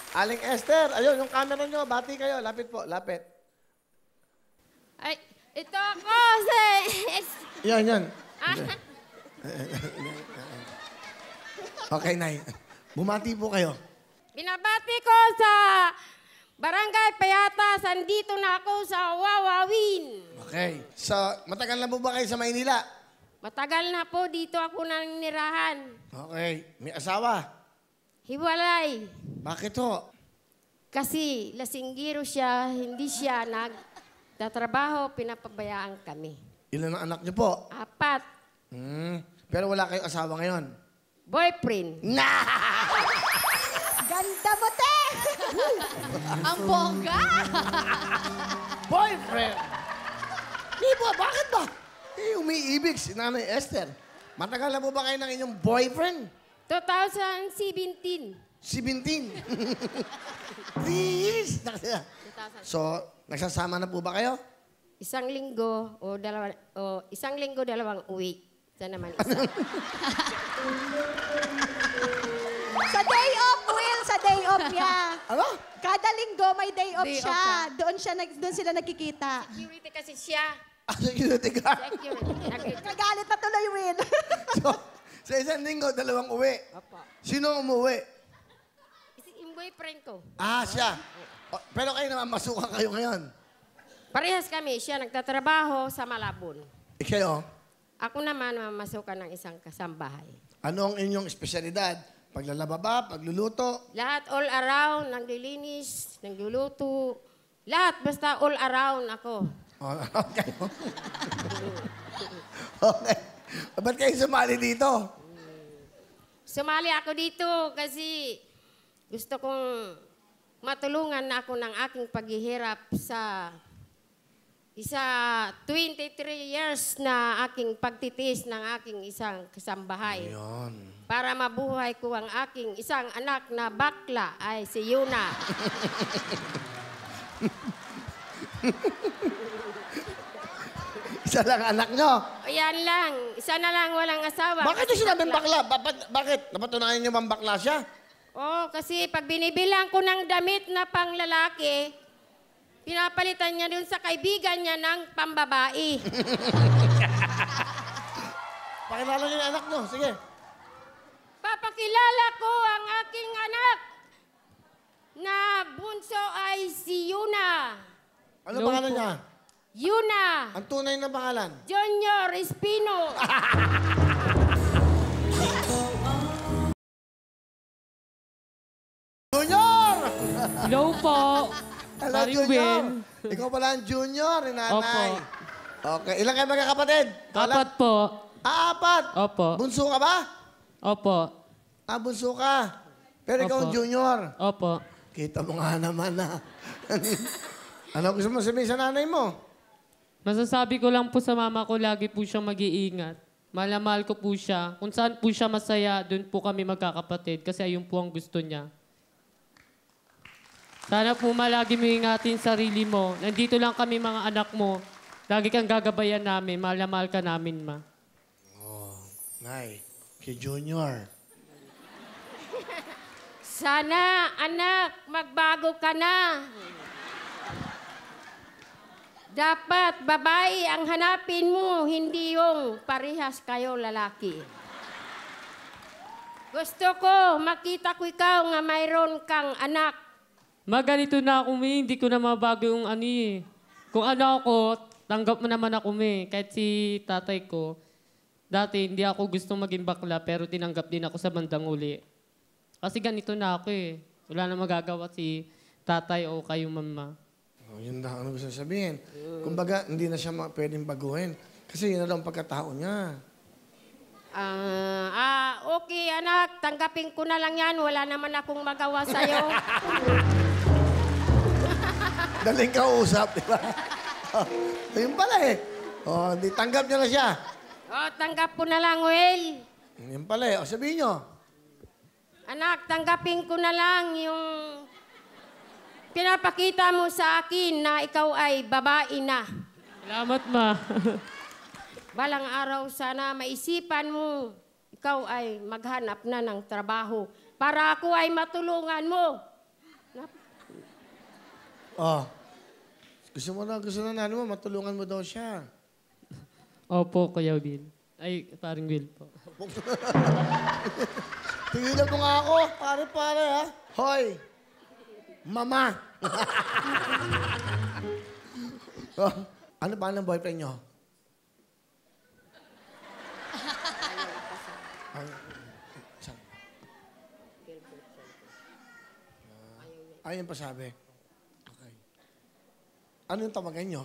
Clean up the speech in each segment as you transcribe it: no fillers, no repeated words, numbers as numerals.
Aling Esther, ayun, yung camera nyo, bati kayo. Lapit po, lapit. Ay, ito ako sa... Yan. Okay, Nay. Bumati po kayo. Binabati ko sa Barangay Payatas. Andito na ako sa Wawawin. Okay. So, matagal na po ba kayo sa Maynila? Matagal na po dito ako nang nirahan. Okay. May asawa? Hiwalay. Bakit ho? Kasi lasinggiro siya, hindi siya nagtatrabaho, pinapabayaan kami. Ilan ang anak niyo po? 4. Pero wala kayong asawa ngayon? Boyfriend. Ganda mo, te! Ang bongga! Boyfriend! Di ba? Bakit ba? Umiibig si Nanay Esther. Matagal na po ba kayo ng inyong boyfriend? 2017. 17. Please! So, nagsasama na po ba kayo? Isang linggo dalawang uwi. Isa naman isa. Sa day off, Will, sa day off niya. Ano? Kada linggo may day off Day off siya. siya. Doon sila nagkikita. Security kasi siya. Security guard. Security. Kagalit na tuloy, Will. So, sa isang linggo, 2 uwi. Opo. Sino umuwi? Yung boyfriend ko. Siya. Pero kayo naman, masuka kayo ngayon. Parehas kami. Siya nagtatrabaho sa Malabon. Kayo, Ako naman mamasukan ng isang kasambahay. ano ang inyong espesyalidad? Paglalaba ba? Pagluluto? Lahat all around, naglilinis, nagluluto. Lahat, basta all around ako. Okay. Okay. Ba't kayo sumali dito? Sumali ako dito kasi gusto kong matulungan na ako ng aking paghihirap sa 23 years na aking pagtitiis ng aking isang kasambahay. Ayun. Para mabuhay ko ang aking isang anak na bakla ay si Yuna. Isa lang anak nyo. Ayan lang. Isa na lang walang asawa. Bakit nyo sinabing bakla? Bakit? Napatunayan nyo bang bakla siya? Oo, kasi pag binibilang ko ng damit na panglalaki, pinapalitan niya dun sa kaibigan niya ng pambabae. Pakilala nyo yung anak nyo. Sige. Papakilala ko ang aking anak na bunso ay si Yuna. Ano pangalan niya? Yuna Ang tunay na pangalan? Junior Espino. Junior! Hello po. Hello, Paring Junior. Ben. Ikaw pala ang Junior, nanay. Opo. Okay. Ilan kayo magkakapatid? 4 po. 4. Opo. Bunso ka ba? Opo. Bunso ka. Pero ikaw ang Opo. Junior. Opo. Kita mo nga naman na. Ano gusto mo sabihin sa nanay mo? Masasabi ko lang po sa mama ko, lagi po siyang mag-iingat. Mahal na mahal ko po siya. Kung saan po siya masaya, doon po kami magkakapatid. Kasi ayun po ang gusto niya. Sana po malagi mo ingatin sarili mo. Nandito lang kami mga anak mo. Lagi kang gagabayan namin. Mahal na mahal ka namin, ma. Nay, si Junior. Sana, anak, magbago ka na. Dapat babae ang hanapin mo, hindi yung parehas kayo lalaki. Gusto ko, makita ko ikaw nga mayroon kang anak. Ganito na ako, may. Hindi ko na mabago yung ano eh. Kung ano ako, tanggap mo naman ako, may. Kahit si tatay ko, dati hindi ako gusto maging bakla, pero tinanggap din ako sa bandang uli. Kasi ganito na ako eh. Wala na magagawa si tatay o kayo mama. Yun na ano gusto sabihin. Kumbaga, hindi na siya pwedeng baguhin. Kasi yun na lang ang pagkatao niya. Okay anak, tanggapin ko na lang yan. Wala naman akong magawa sa'yo. Daling kausap, di ba? Yun pala eh. Di tanggap niya na siya. Tanggap ko na lang, Will. Yun pala eh. Sabihin nyo. Anak, tanggapin ko na lang yung pinapakita mo sa akin na ikaw ay babae na. Salamat, ma. Balang araw sana maisipan mo, ikaw ay maghanap na ng trabaho para ako ay matulungan mo. Oh. Gusto na nanay mo, matulungan mo daw siya. Opo, Kuya Will. Ay, paring Will po. Tingilan mo nga ako, pare ha. Hoy, mama. Oh, ano ba ng boyfriend nyo? Ayun pa sabi. Okay. Ano yung tawagan nyo?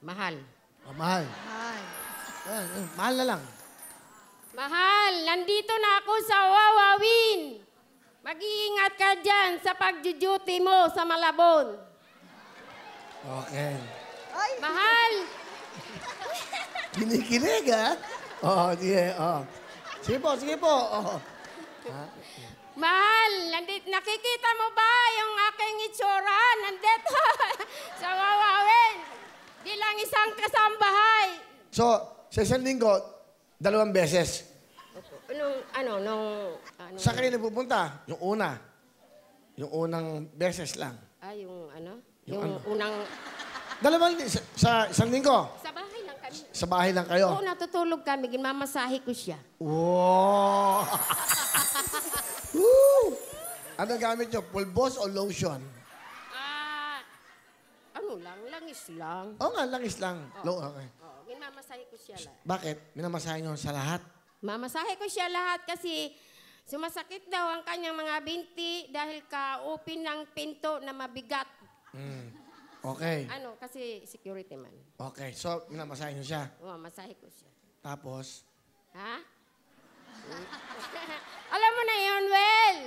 Mahal. Oh, mahal. Mahal na lang. Mahal, nandito na ako sa Wawawin. Mag-iingat ka dyan sa pag-duty mo sa Malabon. Okay. Ay, Mahal, Kinikilig, ha? Oo, sige, oo. Sige po, oo. mahal, nakikita mo ba yung aking itsura? Nandito sa Wawawin. Bilang isang kasambahay. So, sa isang linggo, 2 beses. Nung Saan kayo napupunta? Yung una. Yung unang beses lang. yung ano? Yung Yung ano? unang, 2 sa isang linggo. sa bahay lang kami. Sa bahay lang kayo. Oo, natutulog kami. Ginmamasahe ko siya. Wow! Woo! Ano gamit nyo? Pulbos o lotion? Langis lang. Oo nga, langis lang. Okay. Oo, ginmamasahe ko siya lahat. Bakit? Minamasahe nyo sa lahat? Mamasahe ko siya lahat kasi sumasakit daw ang kanyang mga binti dahil ka-open ng pinto na mabigat. Okay. Kasi security man. Okay. So, minamasahe nyo siya. Oo, masahe ko siya. Tapos, Ha? Alam mo na yun, Well.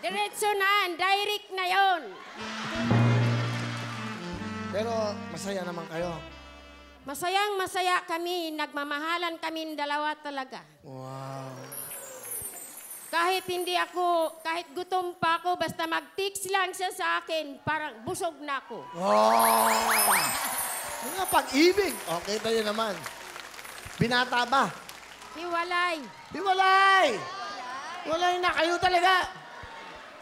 Diretso na, direct na yun. pero masaya naman kayo. Masayang masaya kami, nagmamahalan kami dalawa talaga. Wow. Kahit gutom pa ako, basta mag-text lang siya sa akin, parang busog na ako. Wow! Ano nga, pag-ibig. Okay, tayo naman. Binata ba? Hiwalay. Hiwalay! Hiwalay na kayo talaga.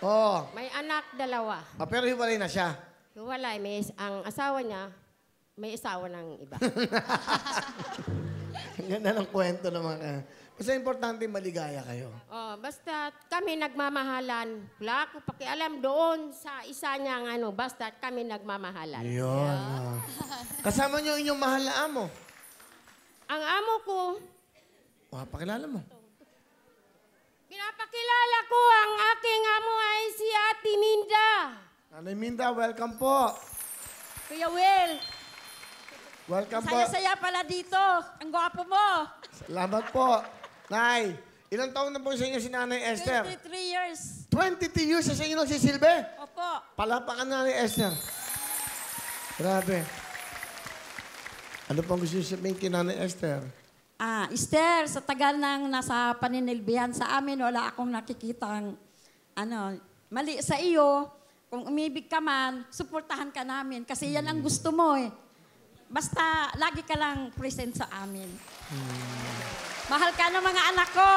Oh. May anak 2. Pero hiwalay na siya. Hiwalay, ang asawa niya, may asawa ng iba. Ang ganda ng kwento naman. Basta importante maligaya kayo. Basta kami nagmamahalan. Wala ako pakialam doon sa isa niyang basta kami nagmamahalan. Yun. Oh. Kasama niyo inyong mahal na amo. Ang amo ko, Pakilala mo. pinapakilala ko ang aking amo ay si Ate Minda. Nanay Minda, welcome po. Kuya Will, Welcome po. saya-saya pala dito. Ang gwapo mo. Salamat po. Nay, ilang taon na po sa inyo si Nanay Esther? 23 years. 22 years na sa inyo nagsisilbi? Opo. Palapakan na ni Esther. Grabe. Ano pang gusto niyo sabihin kay Nanay Esther? Esther, sa tagal nang nasa paninilbihan sa amin, wala akong nakikitang mali sa iyo. Kung umibig ka man, suportahan ka namin kasi yan ang gusto mo eh. Basta lagi ka lang present sa amin. Mahal ka ng mga anak ko.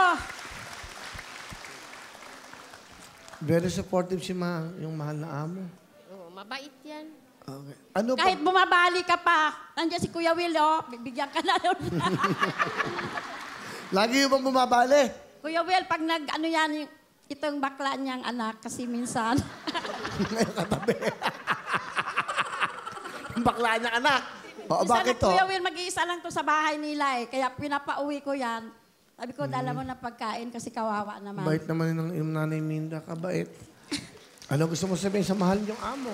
Very supportive si yung mahal na amo. Mabait yan. Okay. Ano Kahit bumabali ka pa, nandiyan si Kuya Will, bibigyan ka na nun. Lagi yung bang bumabali? Kuya Will, pag itong bakla niyang anak, kasi minsan, Ngayon katabi. Yung bakla niya anak. O, minsan bakit na to? Kuya Will, mag-iisa lang to sa bahay nila eh. Kaya pinapauwi ko yan. Sabi ko, dala mo na pagkain kasi kawawa naman. Bait naman yung Nanay Minda, kabait. Ano gusto mo sabihin sa mahal niyong amo?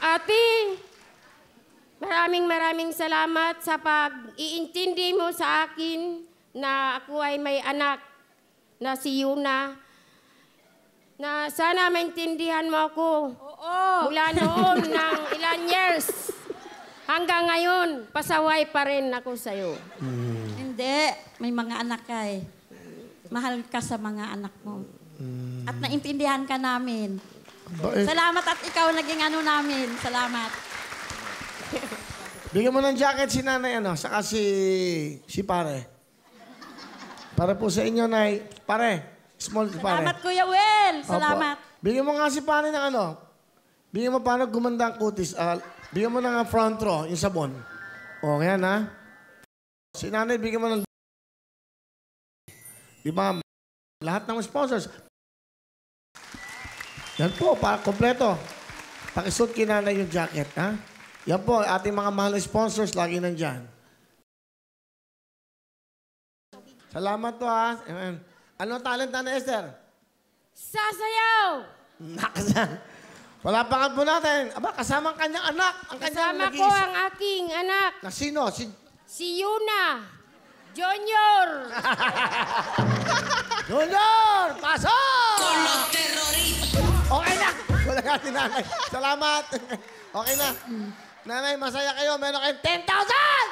Ate, maraming salamat sa pag-iintindi mo sa akin na ako ay may anak na si Yuna. Na sana maintindihan mo ako. Oo. Mula noon ng ilan years hanggang ngayon, pasaway pa rin ako sa'yo. Hindi. May mga anak ka eh. Mahal ka sa mga anak mo. At naintindihan ka namin. Bait. Salamat at ikaw naging namin. Salamat. Bigyan mo ng jacket si Nanay, saka si Pare. Para po sa inyo, Nay. Pare, small pare. Salamat, Kuya Will. Rodel. Salamat. Opo. Bigyan mo nga si Pani ng ano. Bigyan mo paano gumanda ang kutis. Bigyan mo ng front row, yung sabon. O, yan ha. Si nanay, bigyan mo ng... Di ba, lahat ng sponsors. Yan po, para kompleto. Pakisuot kinanay yung jacket, ha? Yan po, ating mga mahal na sponsors, lagi nandyan. Salamat po, ha? Ano talent na Esther? Sasayaw! Nakasan. Wala pa po natin. Aba, kasama ang kanyang anak. Ang kanyang Kasama ko ang aking anak, Na sino? si Yuna Junior. Junior! Pasok! Okay na. Wala ka si nanay. Salamat. Okay na. Nanay, masaya kayo. Meron kayong 10,000!